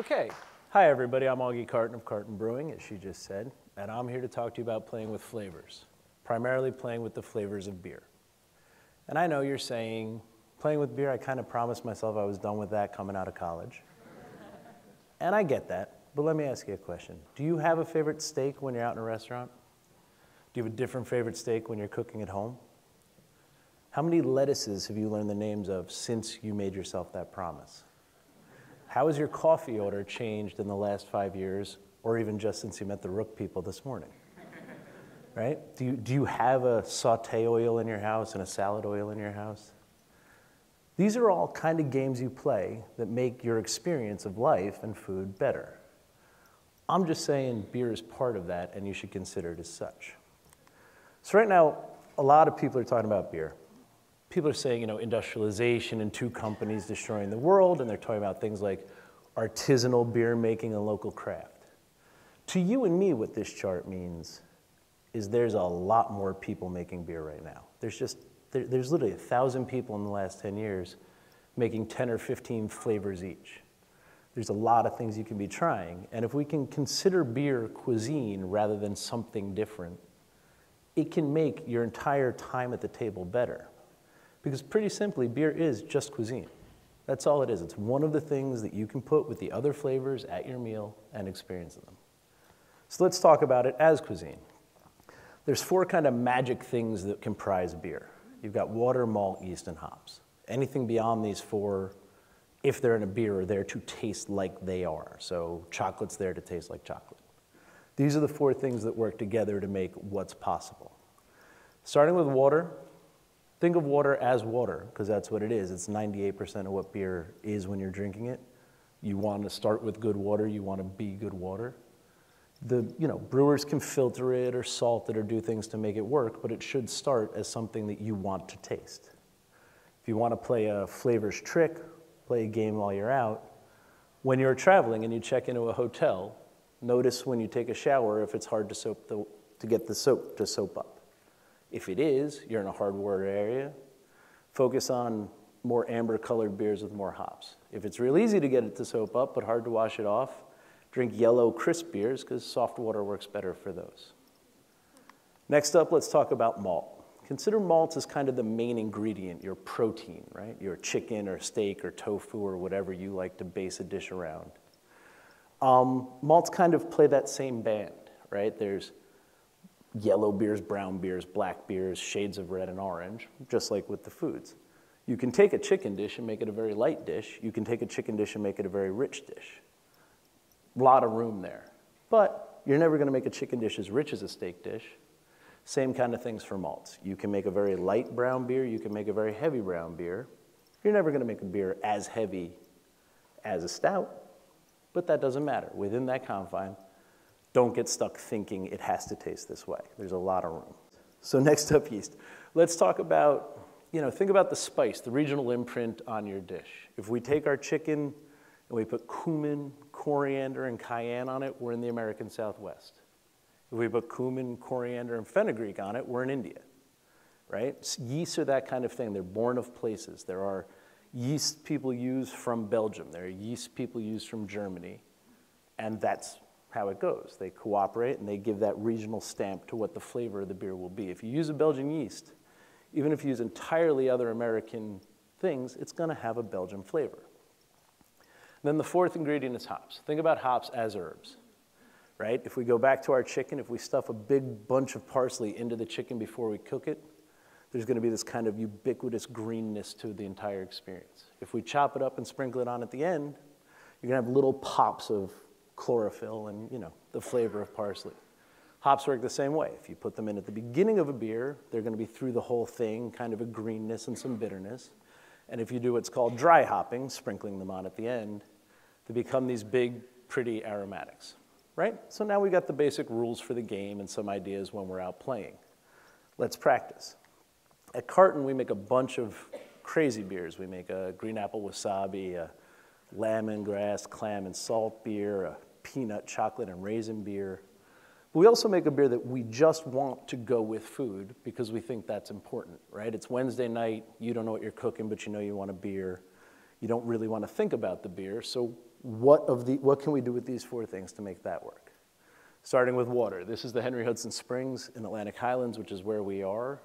Okay, hi everybody, I'm Augie Carton of Carton Brewing, as she just said, and I'm here to talk to you about playing with flavors, primarily playing with the flavors of beer. And I know you're saying, playing with beer, I kind of promised myself I was done with that coming out of college. And I get that, but let me ask you a question. Do you have a favorite steak when you're out in a restaurant? Do you have a different favorite steak when you're cooking at home? How many lettuces have you learned the names of since you made yourself that promise? How has your coffee order changed in the last 5 years, or even just since you met the Rook people this morning? Right? Do you have a saute oil in your house and a salad oil in your house? These are all kind of games you play that make your experience of life and food better. I'm just saying beer is part of that, and you should consider it as such. So right now, a lot of people are talking about beer. People are saying, industrialization and 2 companies destroying the world, and they're talking about things like artisanal beer making and local craft. To you and me, what this chart means is there's a lot more people making beer right now. There's literally 1,000 people in the last 10 years making 10 or 15 flavors each. There's a lot of things you can be trying, and if we can consider beer cuisine rather than something different, it can make your entire time at the table better. Because pretty simply, beer is just cuisine. That's all it is. It's one of the things that you can put with the other flavors at your meal and experience them. So let's talk about it as cuisine. There's 4 kind of magic things that comprise beer. You've got water, malt, yeast, and hops. Anything beyond these 4, if they're in a beer, are there to taste like they are. So chocolate's there to taste like chocolate. These are the 4 things that work together to make what's possible. Starting with water, think of water as water, because that's what it is. It's 98% of what beer is when you're drinking it. You want to start with good water. You want to be good water. Brewers can filter it or salt it or do things to make it work, but it should start as something that you want to taste. If you want to play a flavors trick, play a game while you're out, when you're traveling and you check into a hotel, notice when you take a shower if it's hard to get the soap to soap up. If it is, you're in a hard water area, focus on more amber-colored beers with more hops. If it's real easy to get it to soap up but hard to wash it off, drink yellow, crisp beers because soft water works better for those. Next up, let's talk about malt. Consider malt as kind of the main ingredient, your protein, right? Your chicken or steak or tofu or whatever you like to base a dish around. Malts kind of play that same band, right? There's yellow beers, brown beers, black beers, shades of red and orange, just like with the foods. You can take a chicken dish and make it a very light dish. You can take a chicken dish and make it a very rich dish. A lot of room there. But you're never going to make a chicken dish as rich as a steak dish. Same kind of things for malts. You can make a very light brown beer. You can make a very heavy brown beer. You're never going to make a beer as heavy as a stout, but that doesn't matter. Within that confine, don't get stuck thinking it has to taste this way. There's a lot of room. So next up, yeast. Let's talk about, think about the spice, the regional imprint on your dish. If we take our chicken and we put cumin, coriander, and cayenne on it, we're in the American Southwest. If we put cumin, coriander, and fenugreek on it, we're in India, right? Yeasts are that kind of thing. They're born of places. There are yeast people use from Belgium. There are yeast people use from Germany, and that's how it goes. They cooperate and they give that regional stamp to what the flavor of the beer will be. If you use a Belgian yeast, even if you use entirely other American things, it's going to have a Belgian flavor. Then the 4th ingredient is hops. Think about hops as herbs, right? If we go back to our chicken, if we stuff a big bunch of parsley into the chicken before we cook it, there's going to be this kind of ubiquitous greenness to the entire experience. If we chop it up and sprinkle it on at the end, you're going to have little pops of chlorophyll and, the flavor of parsley. Hops work the same way. If you put them in at the beginning of a beer, they're going to be through the whole thing, kind of a greenness and some bitterness. And if you do what's called dry hopping, sprinkling them on at the end, they become these big, pretty aromatics, right? So now we got the basic rules for the game and some ideas when we're out playing. Let's practice. At Carton, we make a bunch of crazy beers. We make a green apple wasabi, a lemongrass, clam and salt beer, a peanut, chocolate, and raisin beer. But we also make a beer that we just want to go with food because we think that's important, right? It's Wednesday night, you don't know what you're cooking, but you know you want a beer. You don't really want to think about the beer, so what can we do with these 4 things to make that work? Starting with water. This is the Henry Hudson Springs in Atlantic Highlands, which is where we are.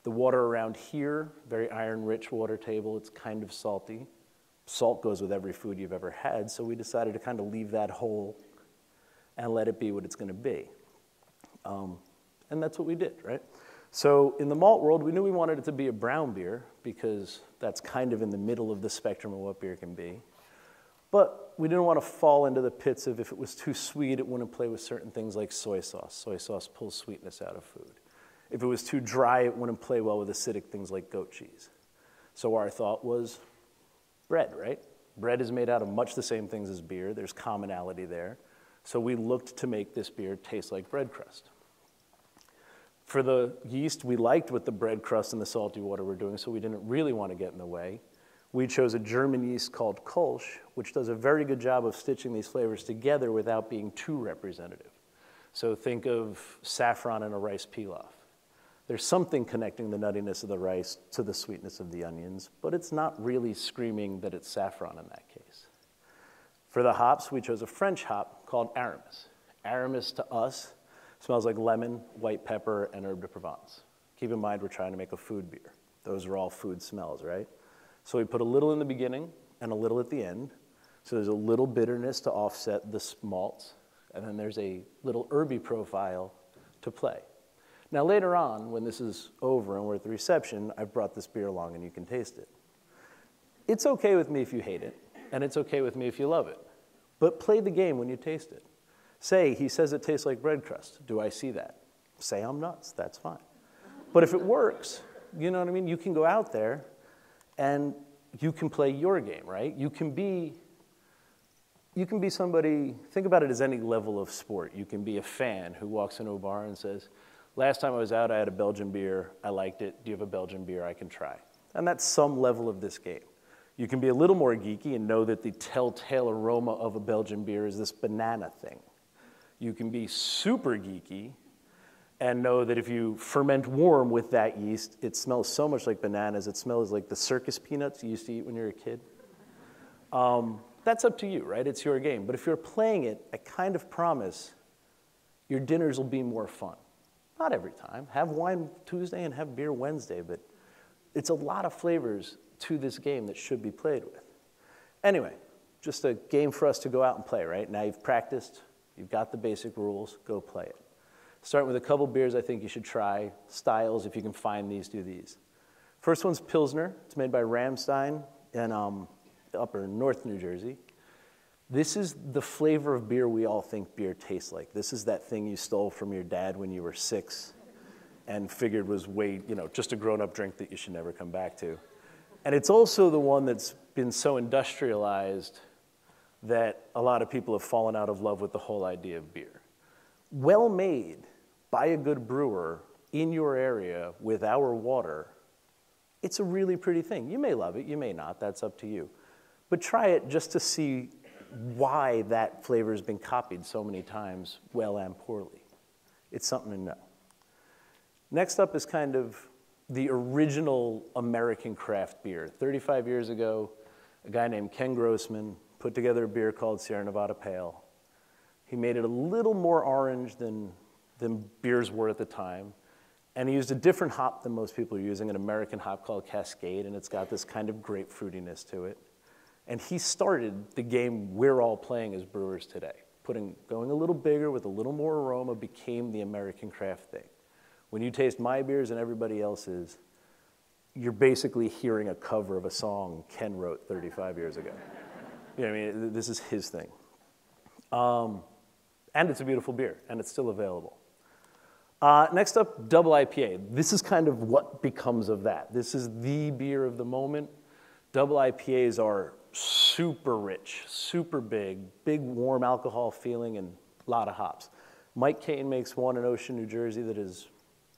The water around here, very iron-rich water table. It's kind of salty. Salt goes with every food you've ever had, so we decided to kind of leave that hole and let it be what it's going to be. And that's what we did, right? So in the malt world, we knew we wanted it to be a brown beer because that's kind of in the middle of the spectrum of what beer can be. But we didn't want to fall into the pits of if it was too sweet, it wouldn't play with certain things like soy sauce. Soy sauce pulls sweetness out of food. If it was too dry, it wouldn't play well with acidic things like goat cheese. So our thought was bread, right? Bread is made out of much the same things as beer. There's commonality there. So we looked to make this beer taste like bread crust. For the yeast, we liked what the bread crust and the salty water were doing, so we didn't really want to get in the way. We chose a German yeast called Kolsch, which does a very good job of stitching these flavors together without being too representative. So think of saffron in a rice pilaf. There's something connecting the nuttiness of the rice to the sweetness of the onions, but it's not really screaming that it's saffron in that case. For the hops, we chose a French hop called Aramis. Aramis to us smells like lemon, white pepper, and herbe de Provence. Keep in mind, we're trying to make a food beer. Those are all food smells, right? So we put a little in the beginning and a little at the end. So there's a little bitterness to offset the malts, and then there's a little herby profile to play. Now later on, when this is over and we're at the reception, I've brought this beer along and you can taste it. It's okay with me if you hate it, and it's okay with me if you love it. But play the game when you taste it. Say, he says it tastes like bread crust. Do I see that? Say I'm nuts, that's fine. But if it works, you know what I mean? You can go out there and you can play your game, right? You can be somebody, think about it as any level of sport. You can be a fan who walks into a bar and says, last time I was out, I had a Belgian beer. I liked it. Do you have a Belgian beer I can try? And that's some level of this game. You can be a little more geeky and know that the telltale aroma of a Belgian beer is this banana thing. You can be super geeky and know that if you ferment warm with that yeast, it smells so much like bananas. It smells like the circus peanuts you used to eat when you were a kid. That's up to you, right? It's your game. But if you're playing it, I kind of promise your dinners will be more fun. Not every time. Have wine Tuesday and have beer Wednesday, but it's a lot of flavors to this game that should be played with. Anyway, just a game for us to go out and play, right? Now you've practiced, you've got the basic rules, go play it. Starting with a couple beers I think you should try. Styles, if you can find these, do these. First one's Pilsner. It's made by Ramstein in upper North New Jersey. This is the flavor of beer we all think beer tastes like. This is that thing you stole from your dad when you were 6 and figured was just a grown-up drink that you should never come back to. And it's also the one that's been so industrialized that a lot of people have fallen out of love with the whole idea of beer. Well made by a good brewer in your area with our water, it's a really pretty thing. You may love it, you may not, that's up to you. But try it just to see why that flavor has been copied so many times, well and poorly. It's something to know. Next up is kind of the original American craft beer. 35 years ago, a guy named Ken Grossman put together a beer called Sierra Nevada Pale. He made it a little more orange than beers were at the time. And he used a different hop than most people are using, an American hop called Cascade, and it's got this kind of grape fruitiness to it. And he started the game we're all playing as brewers today. Going a little bigger with a little more aroma became the American craft thing. When you taste my beers and everybody else's, you're basically hearing a cover of a song Ken wrote 35 years ago. You know what I mean? This is his thing. And it's a beautiful beer, and it's still available. Next up, double IPA. This is kind of what becomes of that. This is the beer of the moment. Double IPAs are super rich, super big warm alcohol feeling, and a lot of hops. Mike Caton makes one in Ocean, New Jersey that is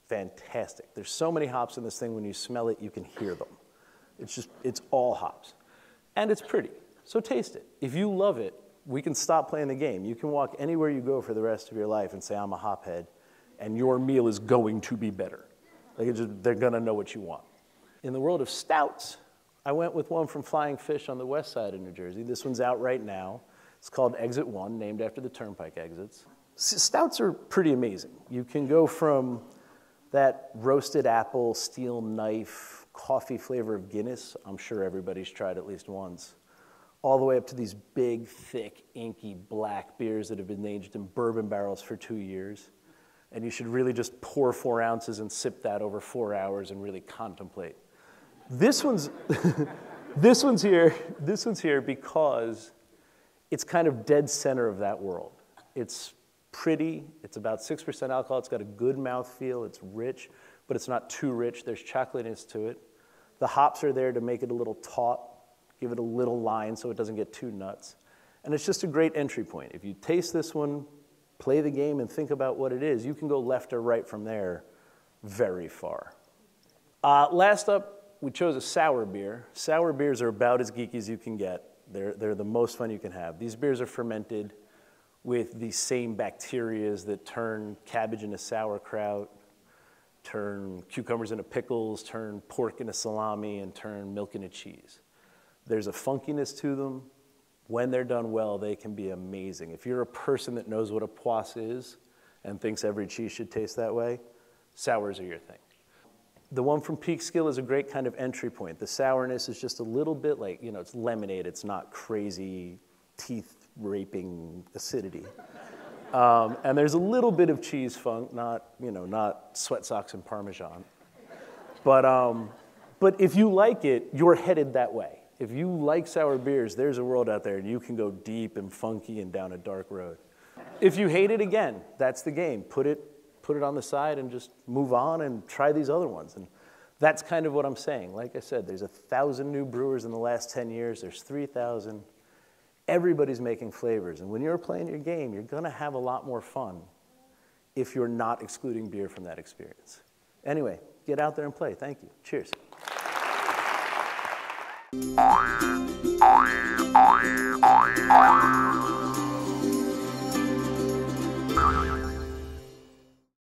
fantastic. There's so many hops in this thing, when you smell it, you can hear them. It's all hops. And it's pretty, so taste it. If you love it, we can stop playing the game. You can walk anywhere you go for the rest of your life and say, I'm a hophead, and your meal is going to be better. They're gonna know what you want. In the world of stouts, I went with one from Flying Fish on the west side of New Jersey. This one's out right now. It's called Exit 1, named after the turnpike exits. Stouts are pretty amazing. You can go from that roasted apple, steel knife, coffee flavor of Guinness, I'm sure everybody's tried at least once, all the way up to these big, thick, inky, black beers that have been aged in bourbon barrels for 2 years. And you should really just pour 4 ounces and sip that over 4 hours and really contemplate. This one's, this one's here because it's kind of dead center of that world. It's pretty, it's about 6% alcohol, it's got a good mouthfeel, it's rich, but it's not too rich, there's chocolatiness to it. The hops are there to make it a little taut, give it a little line so it doesn't get too nuts. And it's just a great entry point. If you taste this one, play the game and think about what it is, you can go left or right from there very far. Last up, we chose a sour beer. Sour beers are about as geeky as you can get. They're the most fun you can have. These beers are fermented with the same bacteria that turn cabbage into sauerkraut, turn cucumbers into pickles, turn pork into salami, and turn milk into cheese. There's a funkiness to them. When they're done well, they can be amazing. If you're a person that knows what a poisse is and thinks every cheese should taste that way, sours are your thing. The one from Peekskill is a great kind of entry point. The sourness is just a little bit like, you know, it's lemonade. It's not crazy teeth-raping acidity. And there's a little bit of cheese funk, not sweat socks and Parmesan. But if you like it, you're headed that way. If you like sour beers, there's a world out there, and you can go deep and funky and down a dark road. If you hate it, again, that's the game. Put it on the side and just move on and try these other ones. And that's kind of what I'm saying. Like I said, there's 1,000 new brewers in the last 10 years. There's 3,000. Everybody's making flavors. And when you're playing your game, you're going to have a lot more fun if you're not excluding beer from that experience. Anyway, get out there and play. Thank you. Cheers.